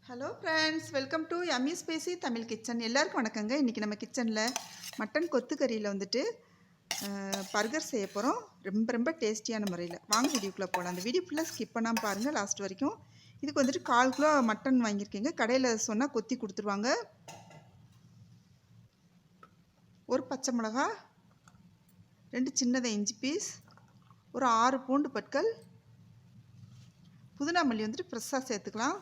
Hello friends, welcome to yummy spicy Tamil kitchen. எல்லாருக்கும் வணக்கங்க. இன்றைக்கி நம்ம கிச்சனில் மட்டன் கொத்து கறியில் வந்துட்டு பர்கர் செய்ய போகிறோம். ரொம்ப டேஸ்டியான முறையில். வாங்க வீடியோக்குள்ளே போகலாம். அந்த வீடியோ ஃபுல்லாக ஸ்கிப் பண்ணாமல் பாருங்கள் லாஸ்ட் வரைக்கும். இதுக்கு வந்துட்டு 1/4 கிலோ மட்டன் வாங்கியிருக்கீங்க. கடையில் சொன்னால் கொத்தி கொடுத்துருவாங்க. ஒரு பச்சை மிளகா, 2 சின்னதை இஞ்சி பீஸ், ஒரு 6 பூண்டு பற்கள், புதினா மல்லி வந்துட்டு ஃப்ரெஷ்ஷாக சேர்த்துக்கலாம்.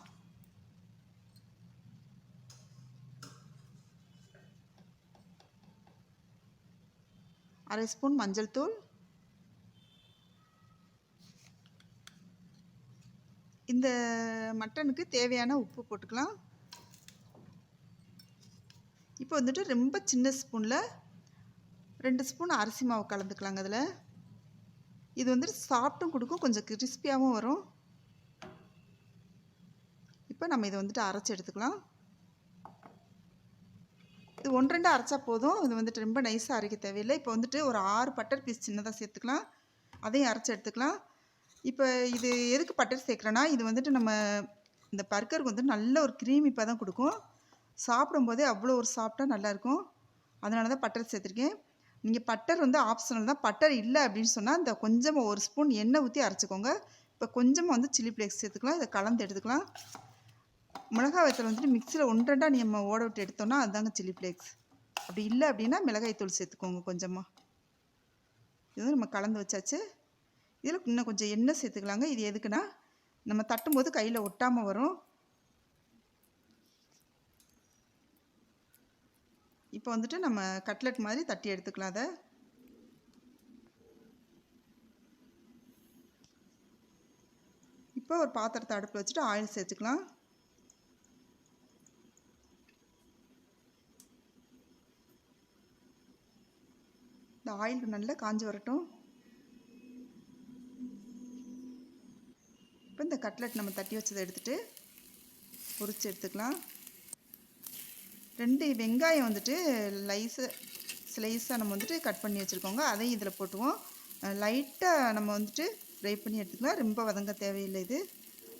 அரை ஸ்பூன் மஞ்சள் தூள், இந்த மட்டனுக்கு தேவையான உப்பு போட்டுக்கலாம். இப்போ வந்துட்டு ரொம்ப சின்ன ஸ்பூனில் 2 ஸ்பூன் அரிசி மாவு கலந்துக்கலாங்க. அதில் இது வந்துட்டு சாஃப்ட்டும் கொடுக்கும், கொஞ்சம் கிறிஸ்பியாகவும் வரும். இப்போ நம்ம இதை வந்துட்டு அரைச்சி எடுத்துக்கலாம். இது 1-2 அரைச்சா போதும். இது வந்துட்டு ரொம்ப நைஸாக அரைக்க தேவையில்லை. இப்போ வந்துட்டு ஒரு 6 பட்டர் பீஸ் சின்னதாக சேர்த்துக்கலாம். அதையும் அரைச்சி எடுத்துக்கலாம். இப்போ இது எதுக்கு பட்டர் சேர்க்குறேன்னா, இது வந்துட்டு நம்ம இந்த பர்கருக்கு வந்து நல்ல ஒரு க்ரீமி பதம் கொடுக்கும். சாப்பிடும்போதே அவ்வளோ ஒரு சாஃப்டாக நல்லாயிருக்கும். அதனால தான் பட்டர் சேர்த்துருக்கேன். நீங்கள் பட்டர் வந்து ஆப்ஷனல் தான். பட்டர் இல்லை அப்படின்னு சொன்னால் இந்த கொஞ்சமாக 1 ஸ்பூன் எண்ணெய் ஊற்றி அரைச்சிக்கோங்க. இப்போ கொஞ்சமாக வந்து சில்லி ஃப்ளேக்ஸ் சேர்த்துக்கலாம். இதை கலந்து எடுத்துக்கலாம். மிளகாய் வத்தல் வந்துட்டு மிக்சியில் 1-2 நம்ம ஓட விட்டு எடுத்தோம்னா அதுதாங்க சில்லி ஃப்ளேக்ஸ். அப்படி இல்லை அப்படின்னா மிளகாய் தூள் சேர்த்துக்கோங்க கொஞ்சமாக. இது வந்து நம்ம கலந்து வச்சாச்சு. இதில் இன்னும் கொஞ்சம் எண்ணெய் சேர்த்துக்கலாங்க. இது எதுக்குன்னா நம்ம தட்டும்போது கையில் ஒட்டாமல் வரும். இப்போ வந்துட்டு நம்ம கட்லெட் மாதிரி தட்டி எடுத்துக்கலாம். அதை இப்போ ஒரு பாத்திரத்தை அடுப்பில் வச்சுட்டு ஆயில் சேர்த்துக்கலாம். இந்த ஆயில் நல்லா காஞ்சி வரட்டும். இப்போ இந்த கட்லெட் நம்ம தட்டி வச்சதை எடுத்துகிட்டு பொரிச்சு எடுத்துக்கலாம். 2 வெங்காயம் வந்துட்டு ஸ்லைஸாக நம்ம வந்துட்டு கட் பண்ணி வச்சுருக்கோங்க. அதையும் இதில் போட்டுவோம். லைட்டாக நம்ம வந்துட்டு ஃப்ரை பண்ணி எடுத்துக்கலாம். ரொம்ப வதங்க தேவையில்லை. இது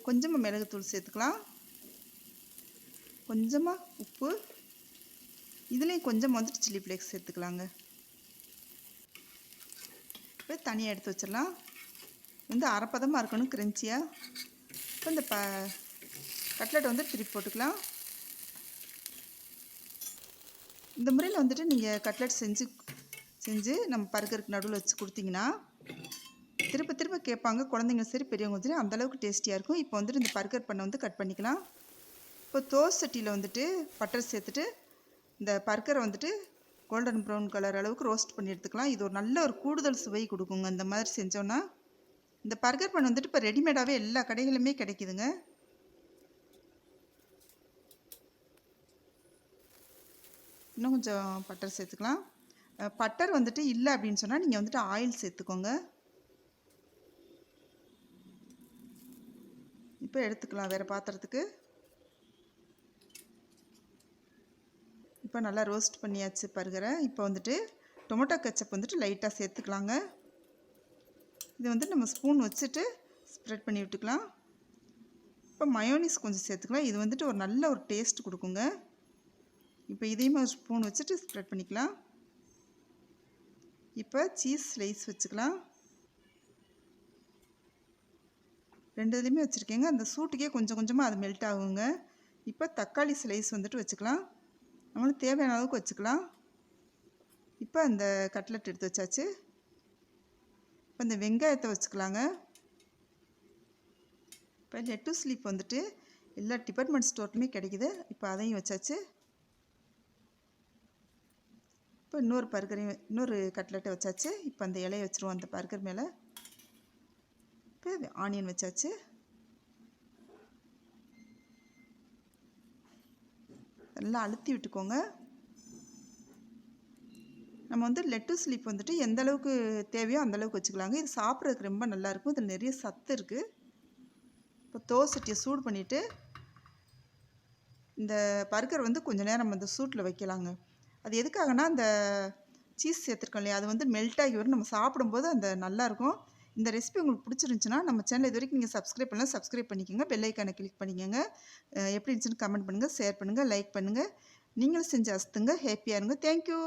கொஞ்சமாக மிளகுத்தூள் சேர்த்துக்கலாம். கொஞ்சமாக உப்பு, இதுலேயும் கொஞ்சம் வந்துட்டு சில்லி ஃப்ளேக்ஸ் சேர்த்துக்கலாங்க. இப்போ தனியாக எடுத்து வச்சிடலாம். வந்து அரைப்பதமாக இருக்கணும், கிரன்ச்சியாக. இப்போ இந்த கட்லெட் வந்து திருப்பி போட்டுக்கலாம். இந்த முறையில் வந்துட்டு நீங்கள் கட்லெட் செஞ்சு நம்ம பர்கருக்கு நடுவில் வச்சு கொடுத்தீங்கன்னா திரும்ப கேட்பாங்க. குழந்தைங்களும் சரி பெரியவங்களும் சரி, அந்தளவுக்கு டேஸ்டியாக இருக்கும். இப்போ வந்துட்டு இந்த பர்கர் பண்ணை வந்து கட் பண்ணிக்கலாம். இப்போ தோசை சட்டியில் வந்துட்டு பட்டர் சேர்த்துட்டு இந்த பர்கரை வந்துட்டு கோல்டன் ப்ரௌன் கலர் அளவுக்கு ரோஸ்ட் பண்ணி எடுத்துக்கலாம். இது ஒரு நல்ல ஒரு கூடுதல் சுவை கொடுக்குங்க இந்த மாதிரி செஞ்சோன்னா. இந்த பர்கர் பண்ண வந்துட்டு இப்போ ரெடிமேடாகவே எல்லா கடைகளுமே கிடைக்குதுங்க. இன்னும் கொஞ்சம் பட்டர் சேர்த்துக்கலாம். பட்டர் வந்துட்டு இல்லை அப்படின்னு சொன்னால் நீங்கள் வந்துட்டு ஆயில் சேர்த்துக்கோங்க. இப்போ எடுத்துக்கலாம் வேறு பாத்திரத்துக்கு. இப்போ நல்லா ரோஸ்ட் பண்ணியாச்சு பர்கரை. இப்போ வந்துட்டு டொமேட்டோ கெச்சப் வந்துட்டு லைட்டாக சேர்த்துக்கலாங்க. இது வந்து நம்ம ஸ்பூன் வச்சுட்டு ஸ்ப்ரெட் பண்ணி விட்டுக்கலாம். இப்போ மயோனிஸ் கொஞ்சம் சேர்த்துக்கலாம். இது வந்துட்டு ஒரு நல்ல ஒரு டேஸ்ட் கொடுக்குங்க. இப்போ இதையுமே ஒரு ஸ்பூன் வச்சுட்டு ஸ்ப்ரெட் பண்ணிக்கலாம். இப்போ சீஸ் ஸ்லைஸ் வச்சுக்கலாம். 2 இதுலேயுமே வச்சுருக்கேங்க. அந்த சூட்டுக்கே கொஞ்சமாக அது மெல்ட் ஆகுங்க. இப்போ தக்காளி ஸ்லைஸ் வந்துட்டு வச்சுக்கலாம். நம்மளுக்கு தேவையான அளவுக்கு வச்சுக்கலாம். இப்போ அந்த கட்லெட் எடுத்து வச்சாச்சு. இப்போ இந்த வெங்காயத்தை வச்சுக்கலாங்க. இப்போ லெட்டஸ் லீஃப் வந்துட்டு எல்லா டிபார்ட்மெண்ட் ஸ்டோர்லையுமே கிடைக்குது. இப்போ அதையும் வச்சாச்சு. இப்போ இன்னொரு கட்லெட்டை வச்சாச்சு. இப்போ அந்த இலையை வச்சுருவோம் அந்த பர்கர் மேலே. இப்போ ஆனியன் வச்சாச்சு. நல்லா அழுத்தி விட்டுக்கோங்க. நம்ம வந்து லெட்டஸ் லீஃப் வந்துட்டு எந்த அளவுக்கு தேவையோ அந்தளவுக்கு வச்சுக்கலாங்க. இது சாப்பிட்றதுக்கு ரொம்ப நல்லாயிருக்கும். இதில் நிறைய சத்து இருக்குது. இப்போ தோசை சட்டியை சூடு பண்ணிவிட்டு இந்த பர்கர் வந்து கொஞ்சம் நேரம் அந்த சூட்டில் வைக்கலாங்க. அது எதுக்காகனா அந்த சீஸ் சேர்த்துருக்கோம் இல்லையா, அது வந்து மெல்ட் ஆகி வரும். நம்ம சாப்பிடும்போது அந்த நல்லாயிருக்கும். இந்த ரெசிபி உங்களுக்கு பிடிச்சிருந்துச்சுன்னா நம்ம சேனல் இது வரைக்கும் நீங்கள் சப்ஸ்கிரைப் பண்ணலாம், சப்ஸ்கிரைப் பண்ணிக்கோங்க. பெல் ஐக்கானை கிளிக் பண்ணிக்கோங்க. எப்படி இருந்துச்சுன்னு கமெண்ட் பண்ணுங்கள், ஷேர் பண்ணுங்கள், லைக் பண்ணுங்கள். நீங்களும் செஞ்சு அசத்துங்க. ஹேப்பியாக இருங்க. தேங்க்யூ.